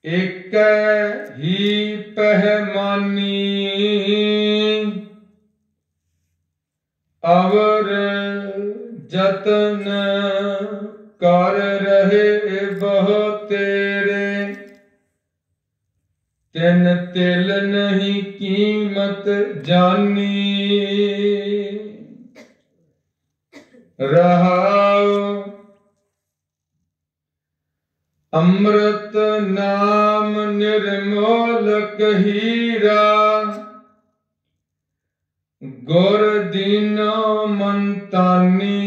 एक ही पहमानी अवर जतन कर रहे बहु तेरे तिन तिल नहीं कीमत जानी रहाओ अमृत नाम निर्मोलक हीरा गुर दीनो मंतानी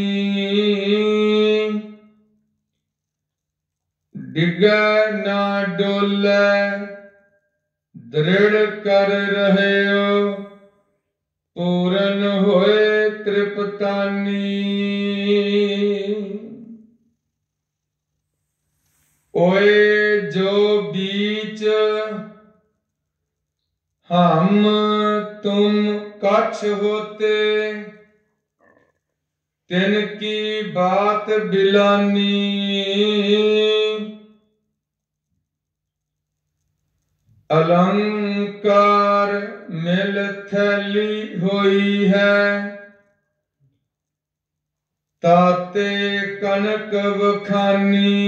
डिगे ना डोले दृढ़ कर रहे हो पूरन होए तृप्तानी ओए जो बीच हम तुम कछ होते तिनकी बात बिलानी अलंकार मिल थैली हुई है ताते कनक बखानी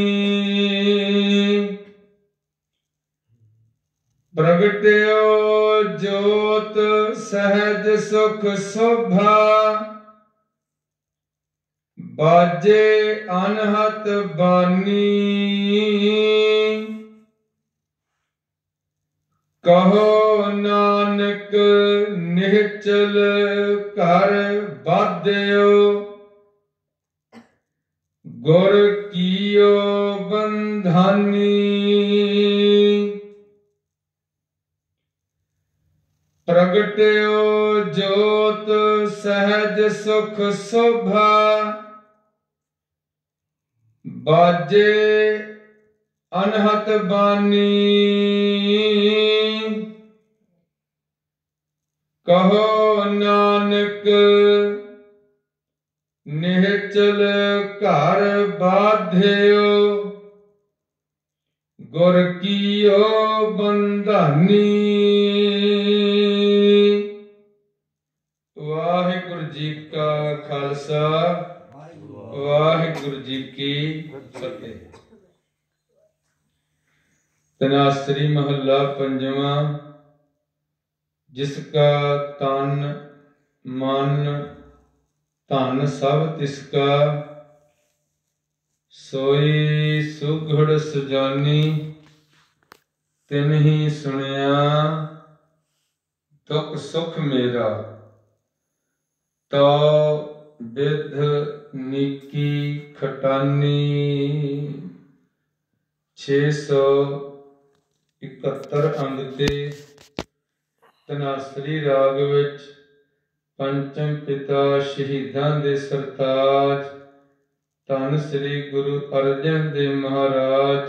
प्रगट्यो जोत सहज सुख शोभा बाजे अनहत बानी कहो नानक निश्चल कर बाध्यो गुर कियो बंधानी प्रगट्यो जोत सहज सुख शोभा बाजे अनहत बानी कहो नानक निश्चल घर बाध्यो गुर कियो बंधानी। वाहिगुरु जी का खालसा वाहिगुरु जी की फतेह। तनासरी महला पंजवा। जिसका तन मन धन सब तिसका सोई सुघड़ सुजानी तिन ही सुनिया दुख सुख मेरा तो विध नीकी खटानी। 671 अंग ते तनासरी राग विच पंचम पिता शहीदां दे सरताज धन श्री गुरु अर्जन देव महाराज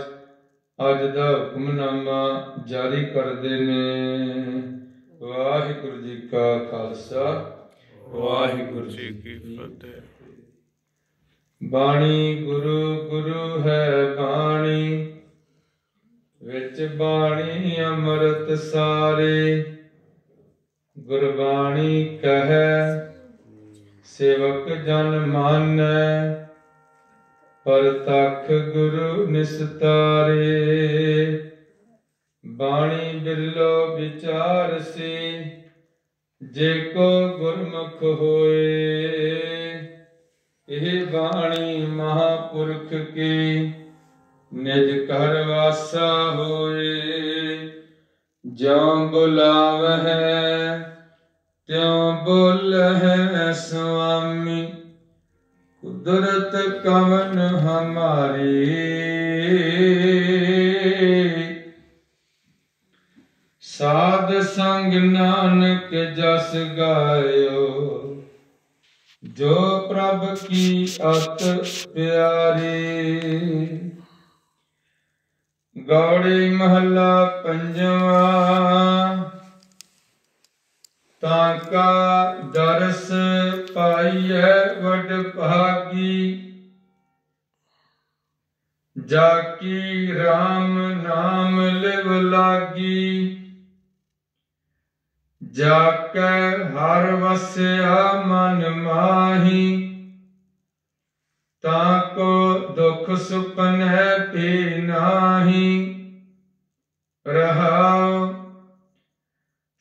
अज दा हुक्मनामा जारी करदे ने। वाहिगुरु जी का खालसा वाहिगुरु जी की फतेह। बाणी गुरु गुरु है बाणी विच बाणी अमृत सारे गुरबाणी कहे सेवक जन मानै परतख गुरु निस्तारे। बाणी बिरलो विचार से जे को गुरमुख होए एह बाणी महापुरख की निज घर वासा होए। ज्यों बुलावह त्यों बोलहै स्वामी कुदरत कवन हमारी। साध संग नानक जस गायो जो प्रभ की अत प्यारी। गौड़ी महला पंजवा। ताका दरस पाइय वड भागी जाकी राम नाम लिव लागी, जाकै हर वस्या मन माही, ताको दुख सुपनै पी नाही। रहाओ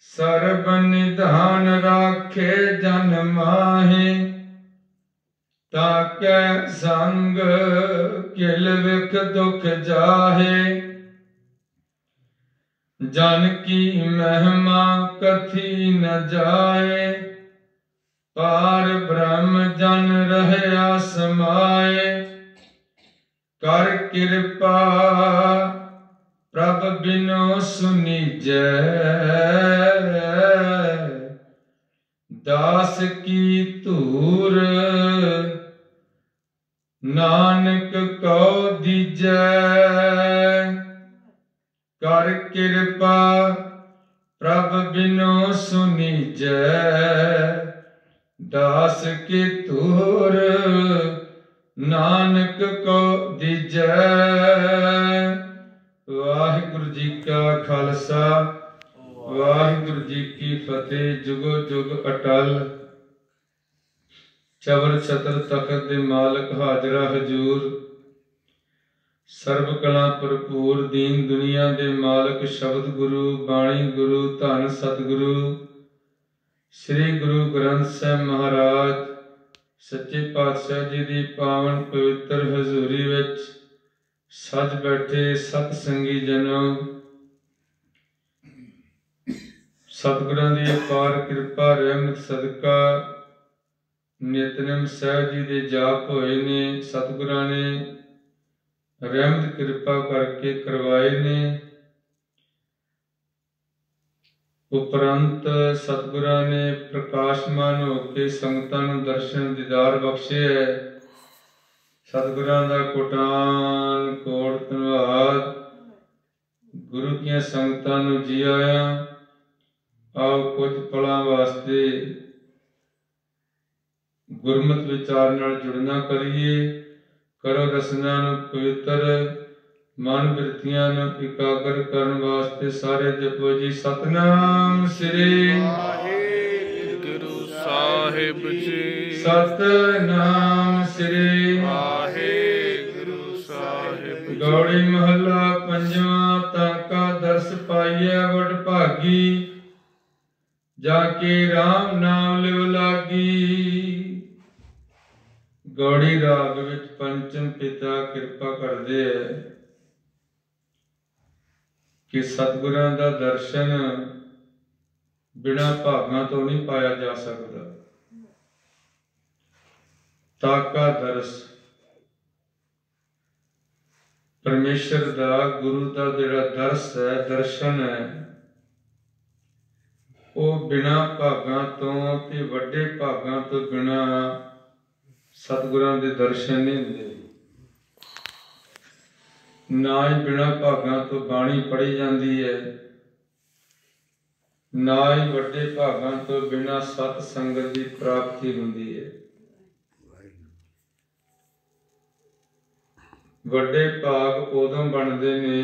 सर्ब निधान राखे जन माहे, ताकै संग किल विख दुख जाहे। जन की महिमा कथी न जाए, पार ब्रह्म जन रहया समाए। कर कृपा प्रभ बिनो सुनीजै, दास की धूर नानक को दीजै। कर कृपा प्रभ बिनो सुनीजै, दास की धूर नानक को दीजै। वाहिगुरु जी का खालसा, वाहिगुरु जी की फतेह। जुगो जुग अटल। चवर छतर तखत दे मालक हाजरा हजूर, सर्व कला भरपूर दीन दुनिया दे मालक शब्द गुरु बाणी गुरु धन सतगुरु श्री गुरु ग्रंथ साहिब महाराज सच्चे पातशाह जी दी पावन पवित्र हजूरी विच सज बैठे सत संगी जनों, सतगुरां दी अपार कृपा रहमत सदका नितनेम साहिब जी दे जाप होए ने। सतगुरां ने रहमत कृपा करके करवाए ने। उपरंत सतगुरां ने प्रकाशमान होके संगतां नूं दर्शन दीदार बख्शे है। सतगुरां दा कोटान कोट धन्नवाद। गुरु कीआं संगतां नूं जी आया। आओ कुछ पलां वास्ते गुरमत विचार नाल जुड़ना करिए। करो रसना नूं पवित्र, मन बिरतियां नूं इकागर करन वास्ते सारे जपो जी सतनाम श्री वाहिगुरु साहिब जी। सतनाम श्री वाहिगुरु साहिब। गौड़ी महला पंजवा। ताका दर्श पाइए वड भागी, जाके राम नाम लिव लागी। गौड़ी राग विच पंचम पिता कृपा करदे है कि सतगुरां दा दर्शन बिना भागां तो नहीं पाया जा सकता। ताका दर्श परमेश्वर दा गुरु दा जिहड़ा दर्श है दर्शन है, वो बिना भागां तो ते वड्डे भागां तो बिना सतगुरां दे दर्शन नहीं हुंदे। ना ही बिना भागां तो बाणी पढ़ी जाती है, ना ही वड्डे भागां तो बिना सत संगत की प्राप्ति हुंदी है। वड्डे भाग उदों बनते ने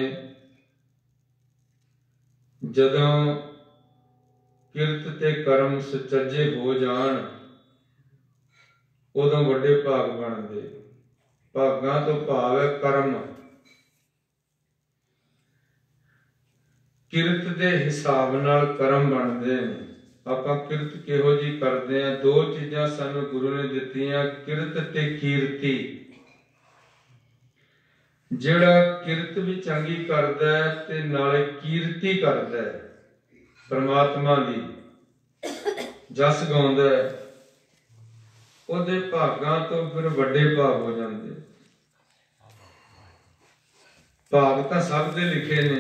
जदों किरत ते कर्म सुचज्जे हो जाण, उदों वड्डे भाग बनते। भागां तो भाव है कर्म। किरत दे हिसाब नाल कर्म बनते हैं। आपां किरत किहो जी करते हैं? दो चीज़ां सानू गुरु ने दित्तियां, किरत ते कीर्ति। जिहड़ा किरत भी चंगी करदा है ते नाले कीर्ति करदा है, परमात्मा दी जस गाउंदा है, ਉਹਦੇ ਭਾਗਾਂ ਤੋਂ ਫਿਰ ਵੱਡੇ ਭਾਗ ਹੋ ਜਾਂਦੇ। ਭਾਗ ਤਾਂ ਸਭ ਦੇ ਲਿਖੇ ਨੇ,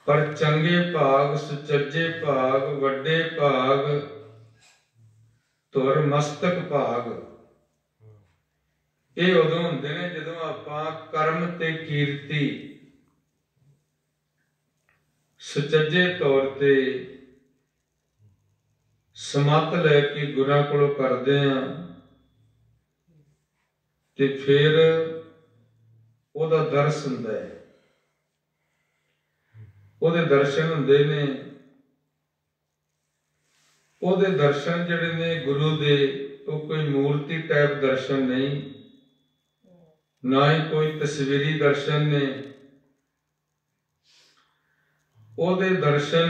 ਪਰ ਚੰਗੇ ਭਾਗ, ਸੁਚੱਜੇ ਭਾਗ, ਵੱਡੇ ਭਾਗ, ਧੁਰ ਮਸਤਕ ਭਾਗ, ਇਹ ਉਦੋਂ ਹੁੰਦੇ ਨੇ ਜਦੋਂ ਆਪਾਂ ਕਰਮ ਤੇ ਕੀਰਤੀ ਸੁਚੱਜੇ ਤੌਰ ਤੇ ਸਮਤ ਲੈ ਕੇ ਗੁਰਾਂ ਕੋਲੋਂ ਕਰਦੇ ਆ, ਤੇ ਫਿਰ ਉਹਦਾ ਦਰਸ ਹੁੰਦਾ ਹੈ, ਉਹਦੇ ਦਰਸ਼ਨ ਹੁੰਦੇ ਨੇ। ਉਹਦੇ ਦਰਸ਼ਨ ਜਿਹੜੇ ਨੇ ਗੁਰੂ ਦੇ, ਉਹ ਕੋਈ ਮੂਰਤੀ ਟਾਈਪ ਦਰਸ਼ਨ ਨਹੀਂ, ਨਾ ਹੀ ਕੋਈ ਤਸਵੀਰੀ ਦਰਸ਼ਨ ਨੇ। ਉਹਦੇ ਦਰਸ਼ਨ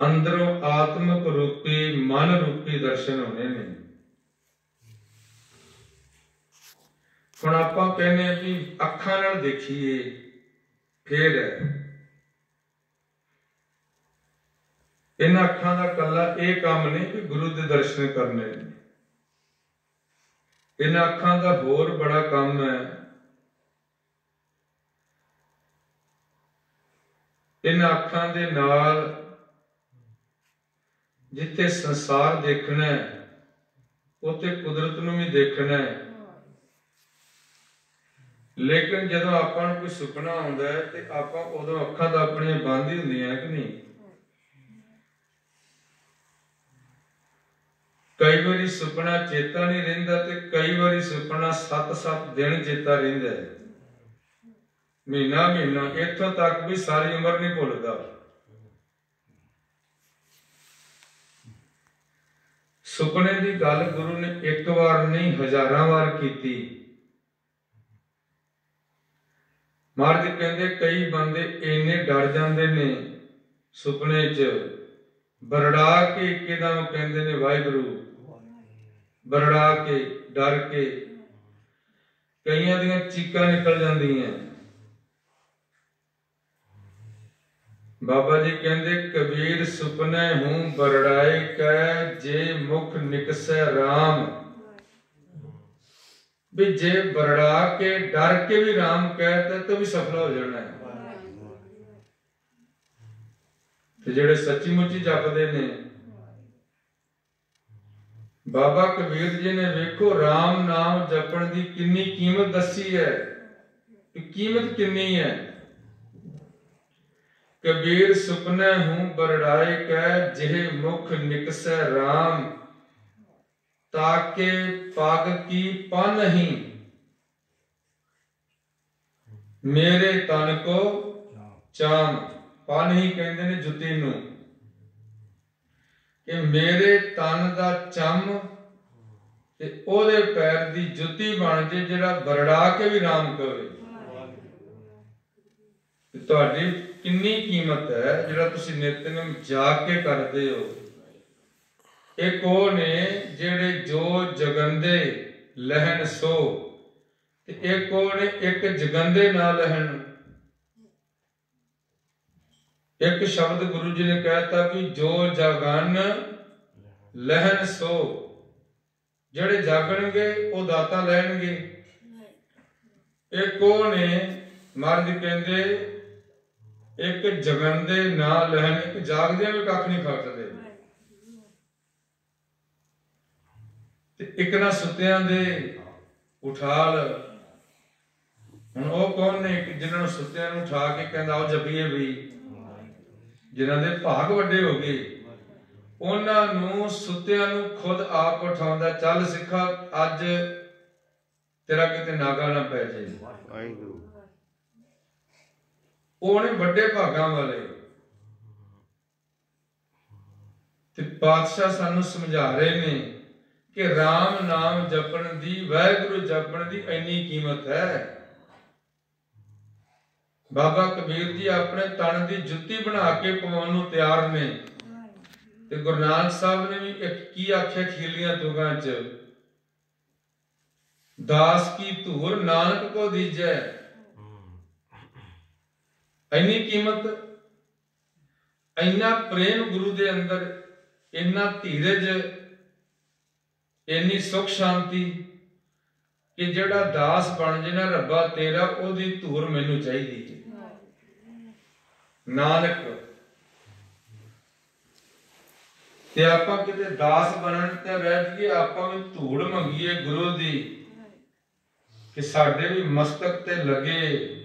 ਅੰਦਰੋਂ ਆਤਮਿਕ ਰੂਪੀ, ਮਨ ਰੂਪੀ ਦਰਸ਼ਨ ਹੋਣੇ ਨੇ। ਹੁਣ ਆਪਾਂ ਕਹਿੰਦੇ ਆ ਵੀ ਅੱਖਾਂ ਨਾਲ ਦੇਖੀਏ, ਫੇਰ ਇਹਨਾਂ ਅੱਖਾਂ ਦਾ ਕੱਲਾ ਇਹ ਕੰਮ ਨਹੀਂ ਕਿ ਗੁਰੂ ਦੇ ਦਰਸ਼ਨ ਕਰਨੇ ਨੇ। ਇਹਨਾਂ ਅੱਖਾਂ ਦਾ ਹੋਰ ਬੜਾ ਕੰਮ ਹੈ। ਇਹਨਾਂ ਅੱਖਾਂ ਦੇ ਨਾਲ ਜਿੱਥੇ ਸੰਸਾਰ ਦੇਖਣਾ ਹੈ, ਉੱਥੇ ਕੁਦਰਤ ਨੂੰ ਵੀ ਦੇਖਣਾ ਹੈ। ਲੇਕਿਨ ਜਦੋਂ ਆਪਾਂ ਨੂੰ ਕੋਈ ਸੁਪਨਾ ਆਉਂਦਾ ਹੈ ਤੇ ਆਪਾਂ ਉਦੋਂ ਅੱਖਾਂ ਤਾਂ ਆਪਣੀਆਂ ਬੰਦ ਹੀ ਹੁੰਦੀਆਂ ਕਿ ਨਹੀਂ? ਕਈ ਵਾਰੀ ਸੁਪਨਾ ਚੇਤਾ ਨਹੀਂ ਰਹਿੰਦਾ ਤੇ ਕਈ ਵਾਰੀ ਸੁਪਨਾ 7-7 ਦਿਨ ਚੇਤਾ ਰਹਿੰਦਾ ਹੈ, ਮਹੀਨਾ ਮਹੀਨਾ, ਇੱਥੋਂ ਤੱਕ ਵੀ ਸਾਰੀ ਉਮਰ ਨਹੀਂ ਭੁੱਲਦਾ। ਸੁਪਨੇ ਦੀ ਗੱਲ ਗੁਰੂ ਨੇ ਇੱਕ ਵਾਰ ਨਹੀਂ, ਹਜ਼ਾਰਾਂ ਵਾਰ ਕੀਤੀ। ਮਹਾਰਾਜ ਕਹਿੰਦੇ ਕਈ ਬੰਦੇ ਇੰਨੇ ਡਰ ਜਾਂਦੇ ਨੇ ਸੁਪਨੇ 'ਚ, ਬਰੜਾ ਕੇ ਇੱਕਦਮ ਕਹਿੰਦੇ ਨੇ ਵਾਹਿਗੁਰੂ, ਬਰੜਾ ਕੇ, ਡਰ ਕੇ, ਕਈਆਂ ਦੀਆਂ ਚੀਕਾਂ ਨਿਕਲ ਜਾਂਦੀਆਂ। ਬਾਬਾ ਜੀ ਕਹਿੰਦੇ ਕਬੀਰ ਸੁਪਨੇ ਹੂੰ ਬਰੜਾਏ ਕੈ, ਜੇ ਮੁਖ ਨਿਕਸੈ ਰਾਮ। ਵੀ ਜੇ ਬਰੜਾ ਕੇ, ਡਰ ਕੇ ਵੀ ਰਾਮ ਕਹਿ ਤਾਂ ਵੀ ਸਫਲ ਹੋ ਜਾਣਾ ਹੈ। ਤੇ ਜਿਹੜੇ ਸੱਚੀ ਮੁੱਚੀ ਜਪਦੇ ਨੇ, ਬਾਬਾ ਕਬੀਰ ਜੀ ਨੇ ਵੇਖੋ ਰਾਮ ਨਾਮ ਜਪਣ ਦੀ ਕਿੰਨੀ ਕੀਮਤ ਦੱਸੀ ਹੈ, ਕਿ ਕੀਮਤ ਕਿੰਨੀ ਹੈ। ਕਬੀਰ ਸੁਪਨੇ ਹੂੰ ਬਰੜਾਏ ਕੈ, ਜਿਹੇ ਮੁਖ ਨਿਕਸੈ ਰਾਮ। ਤਾਕੇ ਪਗ ਕੀ ਪਨਹੀ, ਮੇਰੇ ਤਨ ਕੋ ਚਾਮ। ਪਨਹੀ ਕਹਿੰਦੇ ਨੇ ਜੁੱਤੀ ਨੂੰ, ਕਿ ਮੇਰੇ ਤਨ ਦਾ ਚੰਮ ਤੇ ਉਹਦੇ ਪੈਰ ਦੀ ਜੁੱਤੀ ਬਣ ਜੇ, ਜਿਹੜਾ ਬਰੜਾ ਕੇ ਵੀ ਰਾਮ ਕਵੇ। ਤੁਹਾਡੀ ਕਿੰਨੀ ਕੀਮਤ ਹੈ ਜਿਹੜਾ ਤੁਸੀਂ ਨਿਤਨੇਮ ਜਾਗ ਕੇ ਕਰਦੇ ਹੋ। ਇੱਕ ਉਹ ਨੇ ਜਿਹੜੇ ਜੋ ਜਗੰਦੇ ਲਹਿਣ ਸੋ, ਤੇ ਇੱਕ ਉਹ ਨੇ ਇੱਕ ਜਗੰਦੇ ਨਾ ਲਹਿਣ। ਇੱਕ ਸ਼ਬਦ ਗੁਰੂ ਜੀ ਨੇ ਕਹਿਤਾ ਕਿ ਜੋ ਜਗਨ ਲਹਿਣ ਸੋ, ਜਿਹੜੇ ਜਾਗਣਗੇ ਉਹ ਦਾਤਾ ਲੈਣਗੇ। ਇੱਕ ਉਹ ਨੇ ਮਹਾਰਾਜ ਕਹਿੰਦੇ ਇੱਕ ਜਗੰਦੇ ਨਾ ਲਹਿਣ, ਇੱਕ ਜਾਗਦਿਆਂ ਵੀ ਕੱਖ ਨਹੀਂ ਖੱਟਦੇ, ਇੱਕ ਨਾ ਸੁੱਤਿਆਂ ਦੇ ਉਠਾਲ। ਹੁਣ ਉਹ ਕੌਣ ਨੇ ਕਿ ਜਿਨ੍ਹਾਂ ਨੂੰ ਸੁੱਤਿਆਂ ਨੂੰ ਉਠਾ ਕੇ ਕਹਿੰਦਾ ਆਓ ਜਪੀਏ ਵੀ, ਜਿਨ੍ਹਾਂ ਦੇ ਭਾਗ ਵੱਡੇ ਹੋ ਗਏ, ਉਹਨਾਂ ਨੂੰ ਸੁੱਤਿਆਂ ਨੂੰ ਖੁਦ ਆਪ ਉਠਾਉਂਦਾ। ਚੱਲ ਸਿੱਖਾ ਅੱਜ ਤੇਰਾ ਕਿਤੇ ਨਾਗਾ ਨਾ ਪੈ ਜੇ। ਉਹਨੇ ਵੱਡੇ ਭਾਗਾਂ ਵਾਲੇ। ਤੇ ਪਾਤਸ਼ਾਹ ਸਾਨੂੰ ਸਮਝਾ ਰਹੇ ਨੇ ਕਿ ਰਾਮ ਨਾਮ ਜਪਣ ਦੀ, ਵਾਹਿਗੁਰੂ ਜਪਣ ਦੀ ਇੰਨੀ ਕੀਮਤ ਹੈ। ਬਾਬਾ ਕਬੀਰ ਜੀ ਆਪਣੇ ਤਨ ਦੀ ਜੁੱਤੀ ਬਣਾ ਕੇ ਪਾਉਣ ਨੂੰ ਤਿਆਰ ਨੇ। ਤੇ ਗੁਰੂ ਨਾਨਕ ਸਾਹਿਬ ਨੇ ਵੀ ਇੱਕ ਕੀ ਆਖਿਆ ਖੀਲੀਆਂ ਤੁਗਾਂ 'ਚ, ਦਾਸ ਕੀ ਧੂਰ ਨਾਨਕ ਕੋ ਦੀਜੈ। ਇੰਨੀ ਕੀਮਤ, ਇੰਨਾ ਪ੍ਰੇਮ ਗੁਰੂ ਦੇ ਅੰਦਰ, ਇੰਨਾ ਧੀਰਜ, ਇੰਨੀ ਸੁਖ ਸ਼ਾਂਤੀ ਕਿ ਜਿਹੜਾ ਦਾਸ ਬਣ ਜੇ ਨਾ ਰੱਬਾ ਤੇਰਾ, ਉਹਦੀ ਧੂਰ ਮੈਨੂੰ ਚਾਹੀਦੀ ਹੈ। ਨਾਨਕ ਤੇ ਆਪਾਂ ਕਿਤੇ ਦਾਸ ਬਣਨ ਤੇ ਰਹਿ ਜਾਈਏ, ਆਪਾਂ ਵੀ ਧੂੜ ਮੰਗੀਏ ਗੁਰੂ ਦੀ ਕਿ ਸਾਡੇ ਵੀ ਮਸਤਕ ਤੇ ਲੱਗੇ।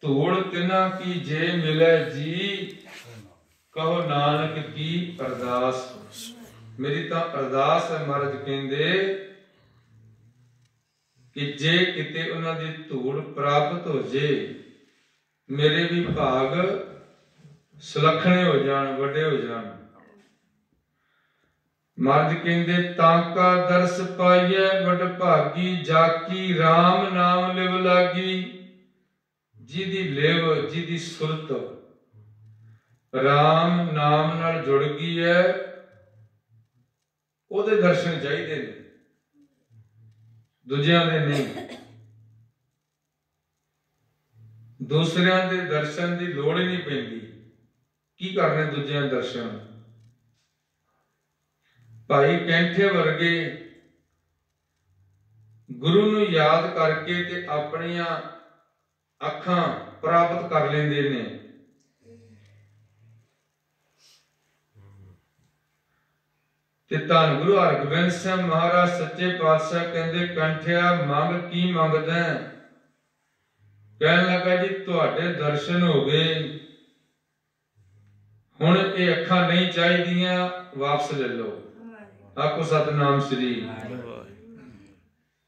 ਧੂੜ ਤਿਨਾ ਕੀ ਜੇ ਮਿਲੇ ਜੀ, ਕਹੋ ਨਾਨਕ ਕੀ ਅਰਦਾਸ। ਮੇਰੀ ਤਾਂ ਅਰਦਾਸ ਹੈ ਮਹਾਰਾਜ ਕਹਿੰਦੇ कि जे किते उन्हां दी धूड़ प्राप्त हो जे, मेरे भी भाग सुलखणे हो जाण, वड्डे हो जाण। महाराज कहंदे ताका दर्श पाइए वड भागी, जाकी राम नाम लिव लागी। जिदी लिव, जिदी सुरत राम नाम नाल जुड़ गई है, ओदे दर्शन चाहिए ने, दूजियां दे नहीं। दूसरियां दे दर्शन की लोड़ ही नहीं पैंदी। की करने दूजियां दर्शन? भाई कैंठे वर्गे गुरु नूं याद करके ते अपनियां अखां प्राप्त कर लेंदे ने। ते धन गुरु हरगोबिंद सिंह महाराज सच्चे पातशाह कहंदे कंठिया मंग की मंगदा? कहन लगा जी तुहाडे दर्शन हो गए, हुण ये अखां नहीं चाहिदियां, वापस ले लो। आखो सतनाम श्री,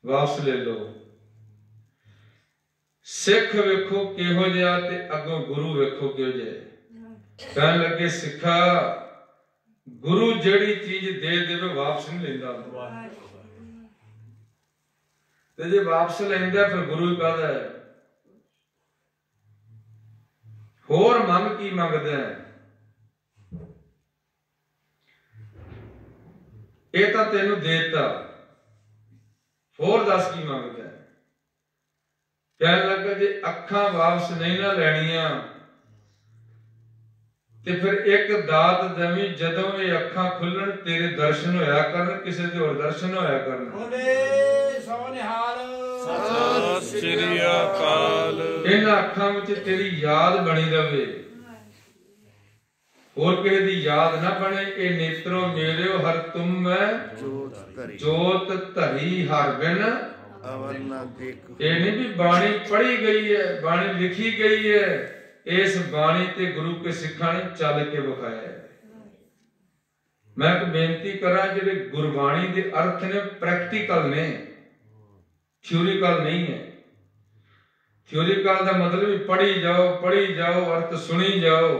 वापस ले लो। सिख वेखो किहो जिहा ते अगों गुरु वेखो किहो जिहा। कहन लगे सिखा गुरु जेड़ी चीज दे देवे वापस नहीं लेंदा, ते जे वापस लेंदा फिर गुरु कहदा है होर मंग की मंगदा है? ये तो तेनू देता, होर दस की मंगदा है? कहन लगा जे अखां वापस नहीं ना लैणियां ते फिर एक दात दवी, जदों ये अखां खुलन तेरे दर्शन होया करन, किसी दे होर दर्शन होया करन। बोले सोनिहाल सत श्री अकाल। इन्हां अखां विच तेरी याद बनी रवे, होर किसी दी याद ना बने। ए नेत्रो मेरे हर तुम में जोत धरी हर बिन अवर ना देख। ये नहीं भी बाणी पढ़ी गई है, बाणी लिखी गई है, इस बाणी ते गुरु के सिखा ने चल के विखाया है। मैं एक बेनती करा, जिहड़े गुरबाणी दे अर्थ ने प्रैक्टिकल ने, थ्योरिकल नहीं है। थ्योरिकल का मतलब भी पढ़ी जाओ अर्थ सुनी जाओ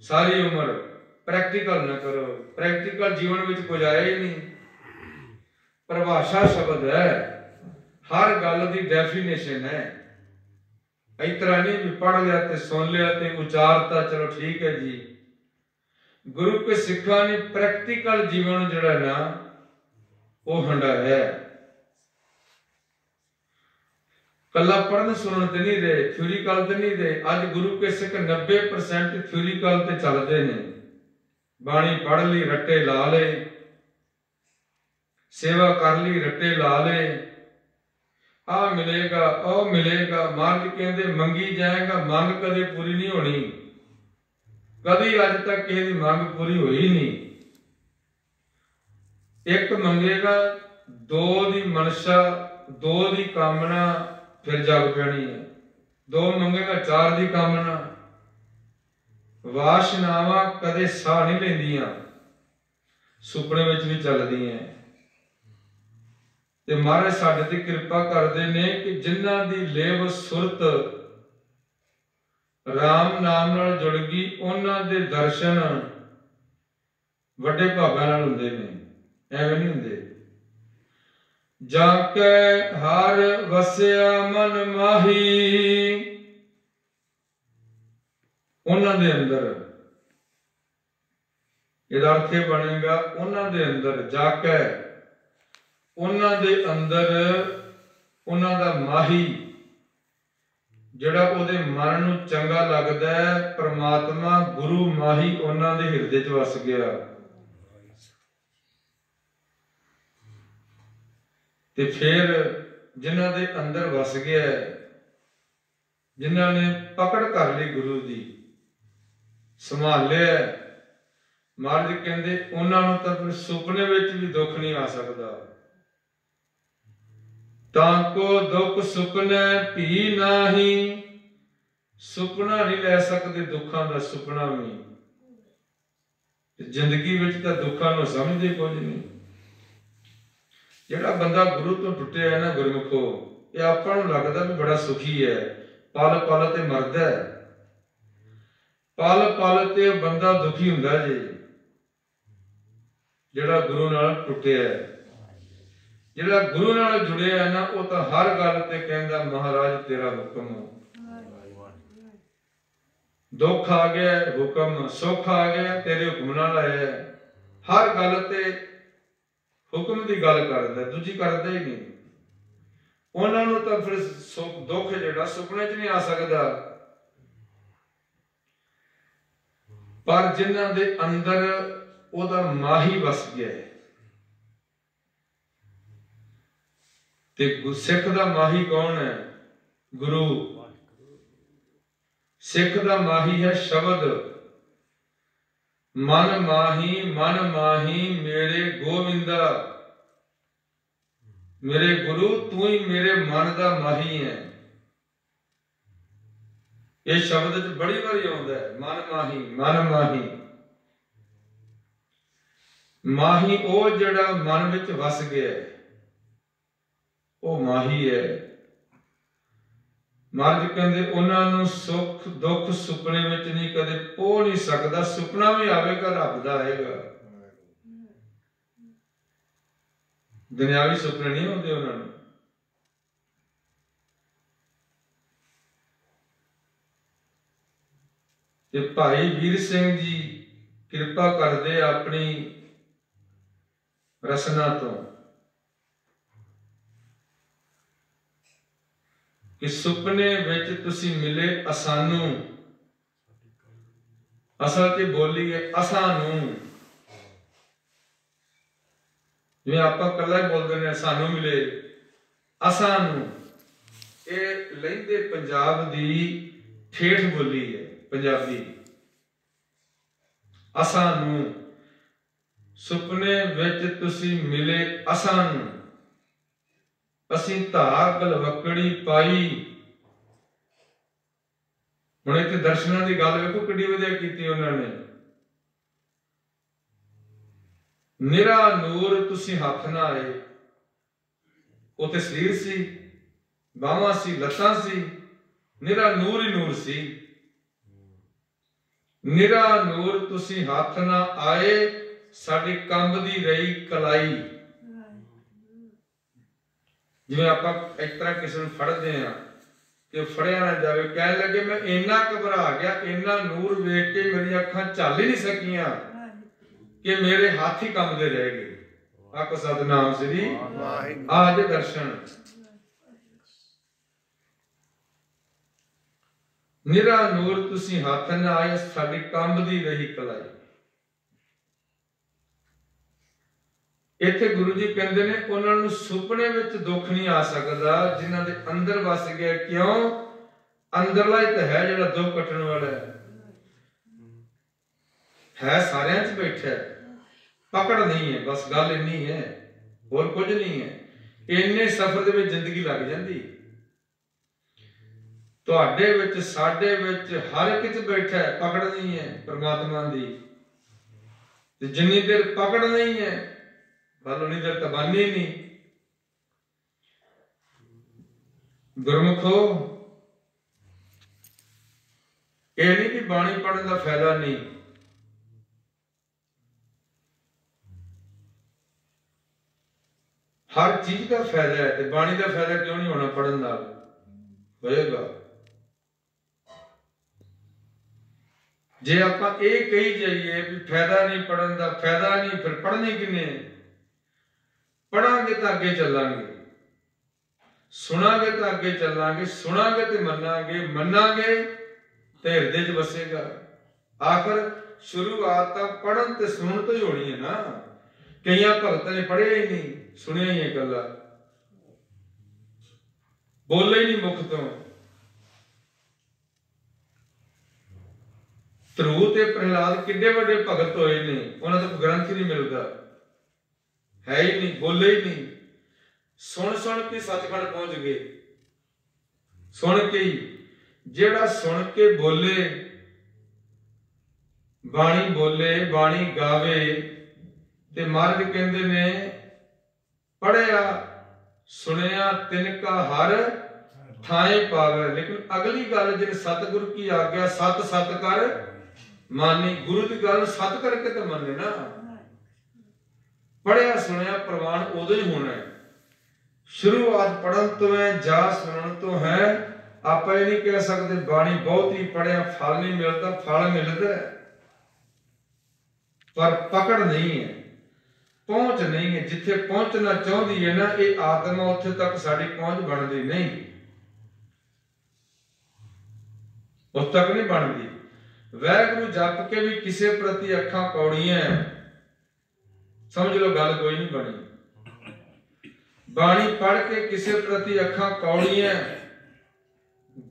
सारी उम्र, प्रैक्टिकल ना करो। प्रैक्टिकल जीवन में कुछ आया ही नहीं। परिभाषा शब्द है, हर गल की डेफिनेशन है। इस तरह नहीं भी पढ़ लिया ते सुन लिया ते उचारता चलो ठीक है जी। गुरु के सिखा ने प्रैक्टिकल जीवन जिहड़ा ना वो हंडाया है। कला पढ़न सुनन ते नहीं रहे, थ्योरिकल ते नहीं रहे। अज गुरु के सिख 90% थ्योरिकल ते चलते ने। बाणी पढ़ ली रट्टे ला ले, सेवा कर ली रट्टे ला ले, आ मिलेगा ओ मिलेगा। महाराज कहते मंगी जाएगा, मंग कदे पूरी नहीं होनी। कभी अज तक किसी की मंग पूरी हुई नहीं। एक मंगेगा, दो दी मनशा, दो दी कामना फिर जग पैनी है। दो मंगेगा, चार दी कामना। वासनावां कदे साह नहीं लेंदियां, सुपने विच भी चलदियां। ते महाराज साडे ते कृपा करदे ने कि जिन्हां दी लेव सुरत राम नाम नाल जुड़ गई, उन्हां दे दर्शन वड्डे भागां नाल हुंदे ने, एवें नहीं हुंदे। जाके हर वसिया मन माही, उन्हां दे अंदर इहदा अर्थ ये बनेगा, उन्हां दे अंदर जाके, उन्हां दे अंदर उन्हां दा माही जिहड़ा ओहदे मन नूं चंगा लगदा है, परमात्मा गुरु माही उन्हां दे हिरदे च वस गया। ते फिर जिन्हां दे अंदर वस गया, जिन्हां ने पकड़ कर ली गुरु दी, संभालिया, महाराज कहंदे उन्हां नूं तां सुपने विच भी दुख नहीं आ सकदा। ताको दुख सुपने भी नाही, सुपना नहीं ले सकते दुखों का सुपना भी। जिंदगी विच तां दुखों नूं समझदे कुछ नहीं। ਜਿਹੜਾ ਬੰਦਾ ਗੁਰੂ ਤੋਂ ਟੁੱਟਿਆ ਹੈ ਨਾ ਗੁਰਮੁਖੋ, ਇਹ ਆਪਾਂ ਨੂੰ ਲੱਗਦਾ ਵੀ ਬੜਾ ਸੁਖੀ ਹੈ, ਪਲ ਪਲ ਤੇ ਮਰਦਾ ਹੈ, ਪਲ ਪਲ ਤੇ ਬੰਦਾ ਦੁਖੀ ਹੁੰਦਾ ਜੀ। ਜਿਹੜਾ ਗੁਰੂ ਨਾਲ ਟੁੱਟਿਆ ਹੈ, ਜਿਹੜਾ ਗੁਰੂ ਨਾਲ ਜੁੜਿਆ ਨਾ, ਉਹ ਤਾਂ ਹਰ ਗੱਲ ਤੇ ਕਹਿੰਦਾ ਮਹਾਰਾਜ ਤੇਰਾ ਹੁਕਮ। ਦੁੱਖ ਆ ਗਿਆ ਹੁਕਮ, ਸੁੱਖ ਆ ਗਿਆ ਤੇਰੇ ਹੁਕਮ ਨਾਲ ਆਇਆ। ਹਰ ਗੱਲ ਤੇ ਹੁਕਮ ਦੀ ਗੱਲ ਕਰਦਾ, ਦੂਜੀ ਕਰਦਾ ਹੀ ਨਹੀਂ। ਉਹਨਾਂ ਨੂੰ ਤਾਂ ਫਿਰ ਦੁੱਖ ਜਿਹੜਾ ਸੁਪਨੇ 'ਚ ਨਹੀਂ ਆ ਸਕਦਾ, ਪਰ ਜਿਨ੍ਹਾਂ ਦੇ ਅੰਦਰ ਉਹਦਾ ਮਾਹੀ ਵਸ ਗਿਆ ਹੈ। ਤੇ ਸਿੱਖ ਦਾ ਮਾਹੀ ਕੌਣ ਹੈ? ਗੁਰੂ। ਸਿੱਖ ਦਾ ਮਾਹੀ ਹੈ ਸ਼ਬਦ। ਮਨ ਮਾਹੀ ਮੇਰੇ ਗੋਵਿੰਦਾ। ਮੇਰੇ ਗੁਰੂ ਤੂੰ ਹੀ ਮੇਰੇ ਮਨ ਦਾ ਮਾਹੀ ਹੈ। ਇਹ ਸ਼ਬਦ ਚ ਬੜੀ ਵਾਰੀ ਆਉਂਦਾ ਹੈ, ਮਨ ਮਾਹੀ। ਮਾਹੀ ਉਹ ਜਿਹੜਾ ਮਨ ਵਿੱਚ ਵਸ ਗਿਆ, ਉਹ ਮਾਹੀ ਹੈ। ਮਹਾਰਾਜ ਕਹਿੰਦੇ ਉਹਨਾਂ ਨੂੰ ਸੁੱਖ ਦੁੱਖ ਸੁਪਨੇ ਵਿੱਚ ਨਹੀਂ ਕਦੇ ਪੋ ਨਹੀਂ ਸਕਦਾ। ਸੁਪਨਾ ਵੀ ਆਵੇਗਾ ਰੱਬ ਦਾ ਆਏਗਾ, ਦੁਨਿਆਵੀ ਸੁਪਨੇ ਨਹੀਂ ਹੁੰਦੇ ਉਹਨਾਂ ਨੂੰ। ਤੇ ਭਾਈ ਵੀਰ ਸਿੰਘ ਜੀ ਕਿਰਪਾ ਕਰਦੇ ਆਪਣੀ ਰਸਨਾ ਤੋਂ ਕਿ ਸੁਪਨੇ ਵਿੱਚ ਤੁਸੀਂ ਮਿਲੇ ਅਸਾਨੂੰ। ਅਸਲ ਤੇ ਬੋਲੀ ਹੈ ਅਸਾਨੂੰ। ਜਿਵੇਂ ਆਪਾਂ ਕੱਲਾ ਹੀ ਬੋਲਦੇ ਨੇ ਸਾਨੂੰ ਮਿਲੇ, ਅਸਾਨੂੰ। ਇਹ ਲਹਿੰਦੇ ਪੰਜਾਬ ਦੀ ਠੇਠ ਬੋਲੀ ਹੈ ਪੰਜਾਬੀ। ਅਸਾਨੂੰ ਸੁਪਨੇ ਵਿੱਚ ਤੁਸੀਂ ਮਿਲੇ ਅਸਾਨੂੰ, ਅਸੀਂ ਧਾਰ ਗਲਵਕੜੀ ਪਾਈ। ਹੁਣ ਇੱਥੇ ਦਰਸ਼ਨਾਂ ਦੀ ਗੱਲ ਵੇਖੋ ਕਿੰਨੀ ਵਧੀਆ ਕੀਤੀ ਉਹਨਾਂ ਨੇ। ਨਿਰਾ ਨੂਰ ਤੁਸੀਂ ਹੱਥ ਨਾ ਆਏ। ਉੱਥੇ ਸਰੀਰ ਸੀ, ਬਾਹਾਂ ਸੀ, ਲੱਤਾਂ ਸੀ, ਨਿਰਾ ਨੂਰ ਹੀ ਨੂਰ ਸੀ। ਨਿਰਾ ਨੂਰ ਤੁਸੀਂ ਹੱਥ ਨਾ ਆਏ, ਸਾਡੀ ਕੰਬਦੀ ਰਹੀ ਕਲਾਈ। ਜਿਵੇਂ ਆਪਾਂ ਇੱਕ ਤਰ੍ਹਾਂ ਕਿਸੇ ਨੂੰ ਫੜਦੇ ਆ ਤੇ ਫੜਿਆ ਨਾ ਜਾਵੇ, ਕਹਿਣ ਲੱਗੇ ਮੈਂ ਇੰਨਾ ਘਬਰਾ ਗਿਆ, ਇੰਨਾ ਨੂਰ ਵੇਖ ਕੇ ਮੇਰੀਆਂ ਅੱਖਾਂ ਝੱਲ ਹੀ ਨਹੀਂ ਸਕੀਆਂ ਕਿ ਮੇਰੇ ਹੱਥ ਹੀ ਕੰਬਦੇ ਰਹਿ ਗਏ। ਆਖੋ ਸਤਿਨਾਮ ਸ੍ਰੀ ਆਜ ਦਰਸ਼ਨ। ਨਿਰਾ ਨੂਰ ਤੁਸੀਂ ਹੱਥ ਨਾ ਆਏ, ਸਾਡੀ ਕੰਬਦੀ ਰਹੀ ਕਲਾਈ। ਇੱਥੇ ਗੁਰੂ ਜੀ ਕਹਿੰਦੇ ਨੇ ਉਹਨਾਂ ਨੂੰ ਸੁਪਨੇ ਵਿੱਚ ਦੁੱਖ ਨਹੀਂ ਆ ਸਕਦਾ ਜਿਨ੍ਹਾਂ ਦੇ ਅੰਦਰ ਵਸ ਗਿਆ। ਕਿਉਂ? ਅੰਦਰਲਾ ਹੀ ਤਾਂ ਹੈ ਜਿਹੜਾ ਦੁੱਖ ਕੱਟਣ ਵਾਲਾ ਹੈ ਸਾਰਿਆਂ 'ਚ ਬੈਠਾ, ਪਕੜ ਨਹੀਂ ਹੈ। ਬਸ ਗੱਲ ਇੰਨੀ ਹੈ, ਹੋਰ ਕੁਝ ਨਹੀਂ ਹੈ। ਇੰਨੇ ਸਫ਼ਰ ਦੇ ਵਿੱਚ ਜ਼ਿੰਦਗੀ ਲੱਗ ਜਾਂਦੀ। ਤੁਹਾਡੇ ਵਿੱਚ, ਸਾਡੇ ਵਿੱਚ, ਹਰ ਇੱਕ 'ਚ ਬੈਠਾ ਹੈ, ਪਕੜ ਨਹੀਂ ਹੈ ਪ੍ਰਮਾਤਮਾ ਦੀ। ਤੇ ਜਿੰਨੀ ਦੇਰ ਪਕੜ ਨਹੀਂ ਹੈ ਬਲ ਉਨੀ ਦੇਰ ਤਬਾਨੀ ਨਹੀਂ। ਗੁਰਮੁਖੋ ਇਹ ਨਹੀਂ ਕਿ ਬਾਣੀ ਪੜ੍ਹਨ ਦਾ ਫਾਇਦਾ ਨਹੀਂ। ਹਰ ਚੀਜ਼ ਦਾ ਫਾਇਦਾ ਹੈ, ਤੇ ਬਾਣੀ ਦਾ ਫਾਇਦਾ ਕਿਉਂ ਨਹੀਂ ਹੋਣਾ? ਪੜ੍ਹਨ ਨਾਲ ਹੋਏਗਾ। ਜੇ ਆਪਾਂ ਇਹ ਕਹੀ ਜਾਈਏ ਵੀ ਫਾਇਦਾ ਨਹੀਂ ਪੜ੍ਹਨ ਦਾ, ਫਾਇਦਾ ਨਹੀਂ, ਫਿਰ ਪੜ੍ਹਨੀ ਕਿੰਨੇ? ਪੜਾਂਗੇ ਤਾਂ ਅੱਗੇ ਚੱਲਾਂਗੇ, ਸੁਣਾਂਗੇ ਤਾਂ ਅੱਗੇ ਚੱਲਾਂਗੇ, ਸੁਣਾਂਗੇ ਤੇ ਮੰਨਾਂਗੇ, ਮੰਨਾਂਗੇ ਤੇ ਹਿਰਦੇ 'ਚ ਵਸੇਗਾ। ਆਖਰ ਸ਼ੁਰੂਆਤ ਤਾਂ ਪੜ੍ਹਨ ਤੇ ਸੁਣਨ ਤੋਂ ਹੀ ਹੋਣੀ ਹੈ ਨਾ। ਕਈਆਂ ਭਗਤਾਂ ਨੇ ਪੜ੍ਹਿਆ ਹੀ ਨਹੀਂ, ਸੁਣਿਆ ਹੀ ਹੈ, ਇਕੱਲਾ ਬੋਲੇ ਹੀ ਨਹੀਂ ਮੁਖ ਤੋਂ। ਧਰੂ ਤੇ ਪ੍ਰਹਿਲਾਦ ਕਿੱਡੇ ਵੱਡੇ ਭਗਤ ਹੋਏ ਨੇ, ਉਹਨਾਂ ਤੋਂ ਗ੍ਰੰਥ ਹੀ ਨਹੀਂ ਮਿਲਦਾ, ਹੈ ਹੀ ਨਹੀਂ, ਬੋਲੇ ਹੀ ਨਹੀਂ। ਸੁਣ ਸੁਣ ਕੇ ਸੱਚਖੰਡ ਪਹੁੰਚ ਗਏ। ਸੁਣ ਕੇ ਹੀ, ਜਿਹੜਾ ਸੁਣ ਕੇ ਬੋਲੇ, ਬਾਣੀ ਬੋਲੇ, ਬਾਣੀ ਗਾਵੇ, ਤੇ ਮਹਾਰਾਜ ਕਹਿੰਦੇ ਨੇ पढ़िया सुनिया तिनका हर थाए पावे। लेकिन अगली गल जिन सतगुरु की आज्ञा सत सत कर मानी, गुरु की गल सत करके तो मने ना। पढ़िया सुनिया प्रवान उदो ही होना है। शुरुआत पढ़न तो है, जा सुनन तो है। आप ये नहीं कह सकते बाणी बहुत ही पढ़िया फल नहीं मिलता, फल मिलता है पर पकड़ नहीं है, पहुंच नहीं है। जिथे पहुंचना चाहती है ना ये आत्मा, उत्थे तक साड़ी पहुंच बनती नहीं, उस तक नहीं बनती। वाहिगुरू जप के भी किसी प्रति अखा कौड़ियां, समझ लो गल कोई नहीं बनी। बाणी पढ़ के किसी प्रति अखा कौड़ियां,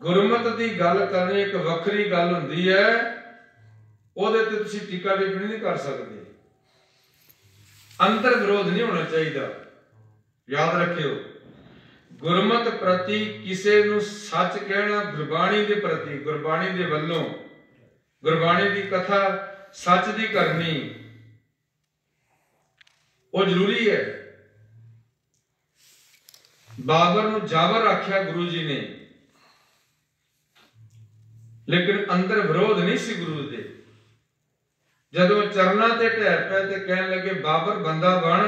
गुरमत की गल करनी एक वखरी गल हुंदी है, ਉਹਦੇ ਤੇ ਤੁਸੀਂ ਟੀਕਾ ਟਿੱਪਣੀ नहीं कर सकते। अंतर विरोध नहीं होना चाहिए। याद रखियो गुरमत प्रति किसी नूं सच कहना, गुरबाणी के प्रति, गुरबाणी के वल्लों गुरबाणी की कथा सच की करनी वो जरूरी है। बाबर नूं जाबर आख्या गुरु जी ने, लेकिन अंदर विरोध नहीं सी गुरु दे। जदों चरना ते ढह पे ते कहन लगे बाबर बंदा बन,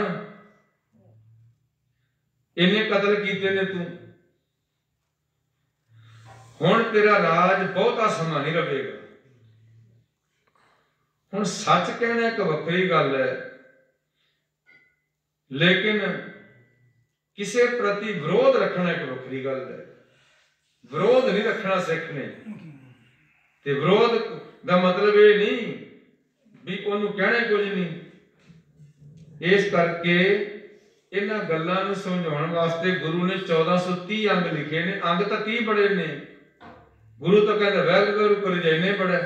इन्हें कतल कीते ने तू, हुण तेरा राज बहुता समा नहीं रहेगा। हुण सच कहना एक वखरी गल है, लेकिन किसी प्रति विरोध रखना एक वखरी गल है। विरोध नहीं रखना सीखने, ते विरोध का मतलब ये नहीं भी ਉਹਨੂੰ कहना कुछ नहीं। इस करके इन्हां गल्लां नूं समझाउण वास्ते गुरु ने 1430 अंग लिखे ने। अंग तो 30 बड़े ने, गुरु तो कहता वाहिगुरू कर जाने बड़ा,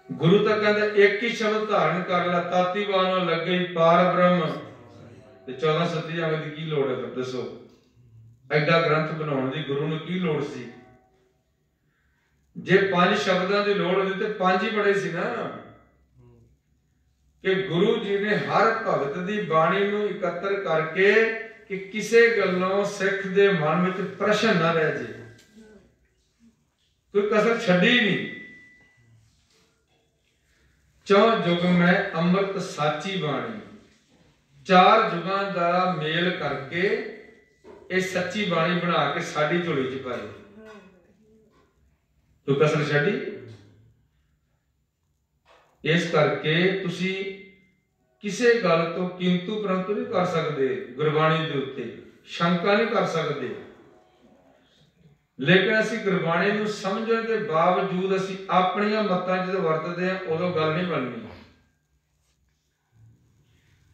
गुरु तो कहता एक ही शब्द धारण कर ला, ताती बाणों लगे पार ब्रह्म। 1430 अंग की लोड़ है फिर दसो, एडा ग्रंथ बनाउण दी गुरु नूं की लोड़ सी? जे 5 शब्दों की लोड़ होती तो 5 ही बड़े सी ना। कि गुरु जी ने हर भगत की बाणी नूं एकत्र करके कि किसी गल्लों सिख दे मन में प्रश्न ना रह जाए, कोई कसर छड़ी नहीं। 4 युग में अमृत साची बाणी, 4 युगां दा मेल करके ये सच्ची बाणी बना के साडी झोली च पाई। तो कसर छड़ी। इस करके तुसी किसी गल तो किंतु परंतु नहीं कर सकते, गुरबाणी के उत्ते शंका नहीं कर सकते। लेकिन असी गुरबाणी नूं समझण के बावजूद असी अपनियां मतां जदों वरतदे हां उदों गल नहीं बननी।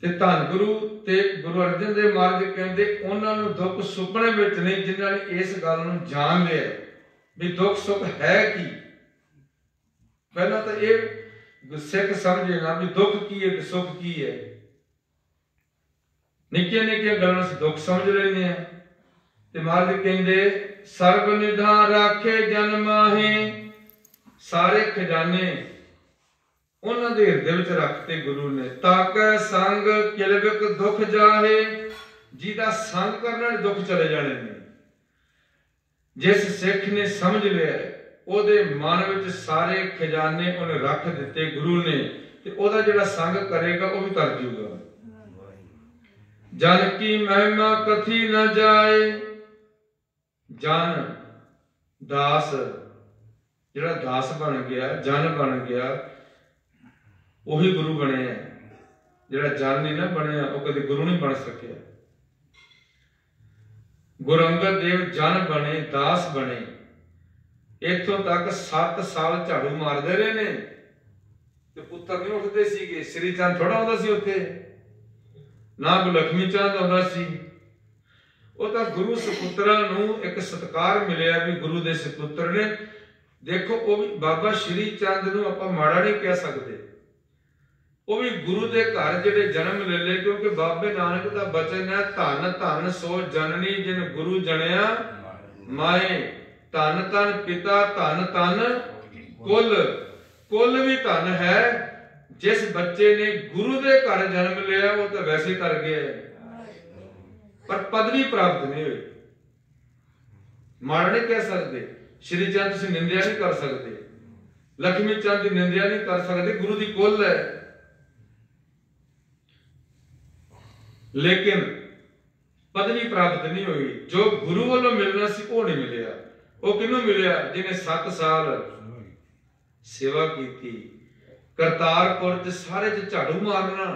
ते धन गुरु ते गुरु अर्जन देव महाराज कहंदे उन्हां नूं दुख सुपने विच नहीं जिन्हां ने इस गल नूं जान लिया भी दुख सुख है की। पहला तो ये सिख समझेगा भी दुख की है सुख की है। निक्कियां निक्कियां गल्लां से दुख समझ लेने हैं। ते महाराज कहंदे सर्व निधान राखे जन माहे, सारे खजाने उन्हां दे हिरदे विच रखते गुरु ने। ताकै संग किलविक दुख जाहे, जिहदा संग करना दुख चले जाने ने। जिस सिख ने समझ लिया ओदे मन विच सारे खजाने उन्हें रख दिते गुरु ने, ते ओदा जिहड़ा संग करेगा वो भी तर जूगा। जन की महिमा कथी न जाए, जन दास जिहड़ा दास बन गया, जन बन गया, वही गुरु बने। जिहड़ा जन नहीं ना बनया वो कदे गुरु नहीं बन सकिया। गुरु अंगद देव जन बने, दास बने। इथों तक 7 साल झाड़ू मारते रहे ने ते पुत्र नहीं उठते सीगे। श्री चंद थोड़ा आउंदा सी उत्थे, ना कोई लक्ष्मी चंद आउंदा सी। वो तो गुरु सपुत्रा नूं एक सत्कार मिलिया भी गुरु दे सपुत्र ने। देखो वो भी बाबा श्री चंद नूं आपां माड़ा नहीं कह सकते, वो भी गुरु के घर जिहड़े जन्म ले ले। क्योंकि बाबे नानक का बचन है धन धन सो जननी जिन गुरु जनिया माए। धन धन पिता धन धन कुल, कुल भी धन है, जिस बच्चे ने गुरु के घर जन्म लिया वो तो वैसे कर गया पर पदवी प्राप्त नहीं हुई। माड़ा नहीं कह सकते, श्री चंद तुम निंदिया नहीं कर सकते, लक्ष्मी चंद की निंदिया नहीं कर सकते, गुरु की कुल है। लेकिन पदवी प्राप्त नहीं हुई। जो गुरु वालों मिलना सी वो नहीं मिलिया। वो किनू मिलिया? जिन्हें 7 साल सेवा की। करतारपुर च सारे च झाड़ू मारना,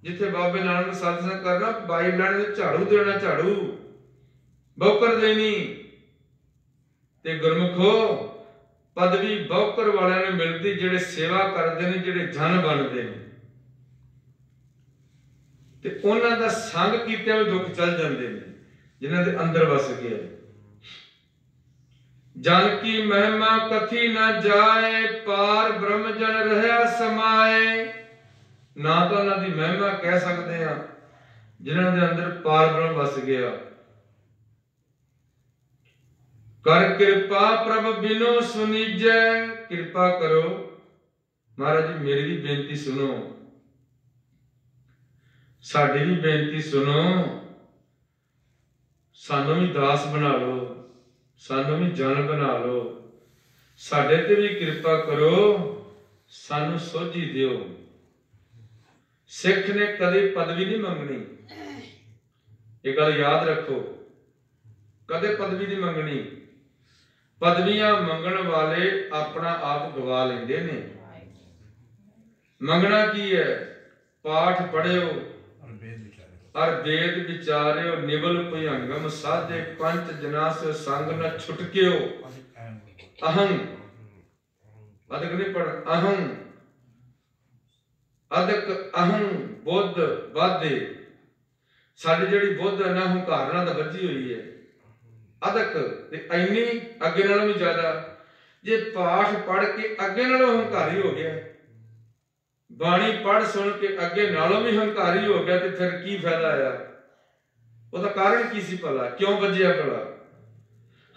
जिथे बाबे नानक सत्संग करना, बाई लाने झाड़ू देना, झाड़ू बौकर देनी। ते गुरमुखो पदवी बौकर वाले ने मिलती जेड़े सेवा करते हैं, जेड़े जन बनते हैं। ते उन्हां दा संग कीते भी दुख चल जाते हैं, जिन्हां दे अंदर वस गया। जन की महिमा कथी न जाए, पार ब्रह्म जन रहा समाए। ना तो उन्हां दी महिमा कह सकते हैं जिन्हां दे अंदर पार ब्रह्म वस गया। कर कृपा प्रभ बिनो सुनीजै। कृपा करो महाराज जी, मेरी भी बेनती सुनो, साडी भी बेनती सुनो, सानू भी दास बना लो, सानू भी जन बना लो, साडे ते भी कृपा करो, सानू सोझी दियो। सिख ने कदे पदवी नहीं मंगनी, ये गल याद रखो, कदे पदवी नहीं मंगनी। पदवियां मंगण वाले अपना आप गवा लेंदे ने। मंगना की है? पाठ पढ़ियो और वेद विचारियो, निबल भुजंगम साधे, पंच जना से संग न छुटकियो। अहं अधिक नहीं पढ़, अहं अधिक अहं बुद्ध वादे। साडी जिहड़ी बुद्ध है ना हंकार नाल बची हुई है, अदक ते इन्नी अगे नालों भी ज्यादा। जे पाठ पढ़ के अगे नालों हंकारी हो गया, बाणी पढ़ सुन के अगे नालों भी हंकारी हो गया, तो फिर की फायदा आया? उसका कारण की सी भला? क्यों बजिया भला?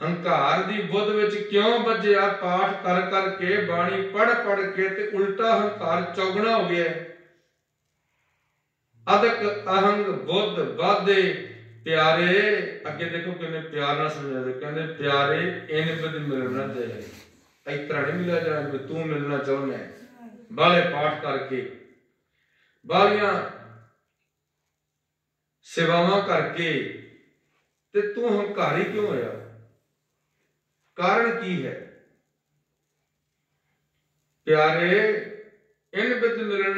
हंकार दी बुद्ध विच क्यों बजिया? पाठ कर करके, बाणी पढ़ पढ़ के ते उल्टा हंकार चौगुना हो गया। अदक अहंग बुद्ध वादे प्यारे। अगे देखो किन्ने प्यार ना समझाते, कहते प्यारे इन बिद मिलना दे। इस तरह नहीं मिला जाए तू मिलना चाहना है, बाले पाठ करके, बालियां सेवावां करके, ते तू हंकारी क्यों होया? कारण की है? प्यारे इन बिद मिलना